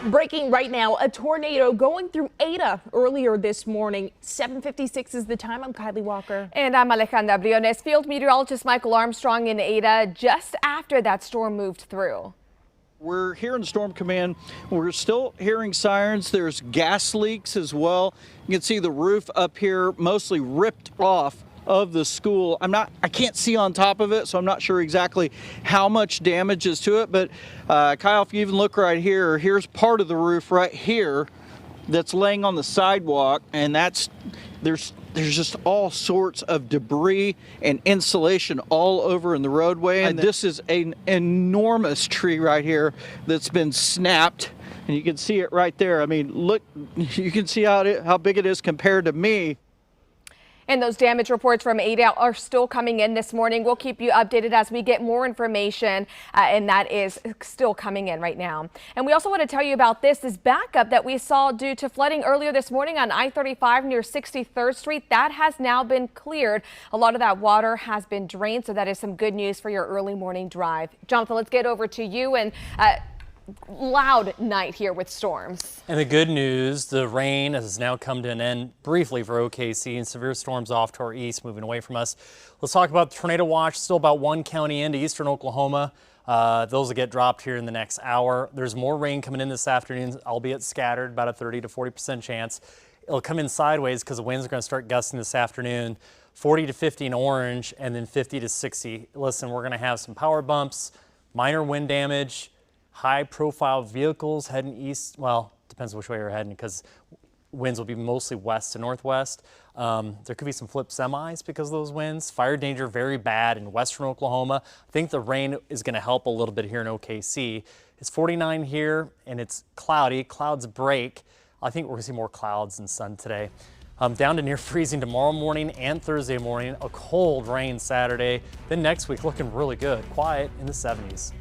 Breaking right now, a tornado going through Ada earlier this morning. 7:56 is the time. I'm Kylie Walker. And I'm Alejandra Briones. Field meteorologist Michael Armstrong in Ada just after that storm moved through. We're here in Storm Command. We're still hearing sirens. There's gas leaks as well. You can see the roof up here mostly ripped off of the school. I can't see on top of it, so I'm not sure exactly how much damage is to it. But Kyle, if you even look right here, here's part of the roof right here that's laying on the sidewalk, and there's just all sorts of debris and insulation all over in the roadway. And this is an enormous tree right here that's been snapped, and you can see it right there. I mean, look, you can see how big it is compared to me. And those damage reports from Ada are still coming in this morning. We'll keep you updated as we get more information, and that is still coming in right now. And we also want to tell you about this backup that we saw due to flooding earlier this morning on I-35 near 63rd Street. That has now been cleared. A lot of that water has been drained, so that is some good news for your early morning drive. Jonathan, let's get over to you. And loud night here with storms. And the good news, the rain has now come to an end briefly for OKC, and severe storms off to our east moving away from us. Let's talk about the tornado watch. Still about one county into eastern Oklahoma. Those will get dropped here in the next hour. There's more rain coming in this afternoon, albeit scattered, about a 30 to 40% chance. It'll come in sideways because the winds are going to start gusting this afternoon. 40 to 50 in Orange, and then 50 to 60. Listen, we're going to have some power bumps, minor wind damage, high-profile vehicles heading east. Well, depends which way you're heading because winds will be mostly west to northwest. There could be some flipped semis because of those winds. Fire danger very bad in western Oklahoma. I think the rain is going to help a little bit here in OKC. It's 49 here, and it's cloudy. Clouds break. I think we're going to see more clouds than sun today. Down to near freezing tomorrow morning and Thursday morning. A cold rain Saturday. Then next week looking really good. Quiet in the 70s.